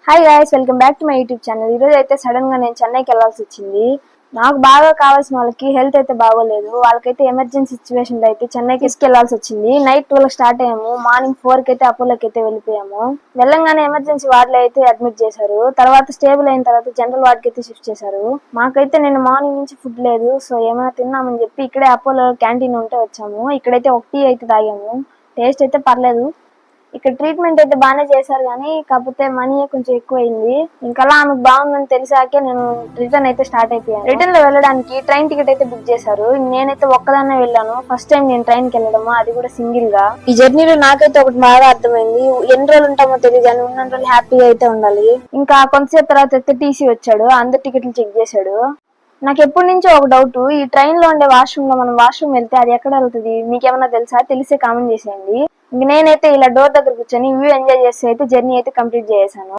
Hi guys, welcome back to my YouTube channel. ఈ రోజు అయితే సడన్ గా నేను చెన్నైకి వెళ్లాల్సి వచ్చింది. నాకు బాగా కావాల్సిన వాళ్ళకి హెల్త్ అయితే బాగోలేదు. వాళ్ళకైతే ఎమర్జెన్సీ సిచ్యువేషన్ లో అయితే చెన్నైకి తీసుకెళ్లాల్సి వచ్చింది. నైట్ 12 స్టార్ట్ అయ్యాము. మార్నింగ్ 4 కి అయితే అపోలోకి అయితే వెళ్ళిపోయాము. వెళ్ళంగానే ఎమర్జెన్సీ వార్డ్ లో అయితే అడ్మిట్ చేశారు. తర్వాత స్టేబుల్ అయిన తర్వాత జనరల్ వార్డ్ కి అయితే షిఫ్ట్ చేశారు. మాకైతే నేను మార్నింగ్ నుంచి ఫుడ్ లేదు. సో ఏమైనా తిన్నామని చెప్పి ఇక్కడే అపోలో క్యాంటీన్ ఉంటే వచ్చాము. ఇక్కడైతే ఒక టీ అయితే తాగాము. టేస్ట్ అయితే పర్లేదు. ఇక్కడ ట్రీట్మెంట్ అయితే బాగానే చేశారు, కానీ కాకపోతే మనీ కొంచెం ఎక్కువ అయింది. ఇంకలా ఆమెకు బాగుందని తెలిసాకే నేను రిటర్న్ అయితే స్టార్ట్ అయిపోయాను. రిటర్న్ లో వెళ్ళడానికి ట్రైన్ టికెట్ అయితే బుక్ చేశారు. నేనైతే ఒక్కదాన్నే వెళ్ళాను. ఫస్ట్ టైం నేను ట్రైన్ కి వెళ్ళడము, అది కూడా సింగిల్ గా. ఈ జర్నీలో నాకైతే ఒకటి బాగా అర్థమైంది, ఎన్ని రోజులు ఉంటామో తెలియదు కానీ ఉన్న రోజులు హ్యాపీగా అయితే ఉండాలి. ఇంకా కొంతసేపు తర్వాత అయితే టీసీ వచ్చాడు, అందరు టికెట్లు చెక్ చేశాడు. నాకు ఎప్పటి నుంచో ఒక డౌట్, ఈ ట్రైన్ లో ఉండే వాష్రూమ్ లో మనం వాష్రూమ్ వెళ్తే అది ఎక్కడ వెళ్తుంది, మీకేమన్నా తెలుసా? తెలిసే కామెంట్ చేసేయండి. నేనైతే ఇలా డోర్ దగ్గర కూర్చొని వ్యూ ఎంజాయ్ చేస్తే అయితే జర్నీ అయితే కంప్లీట్ చేశాను.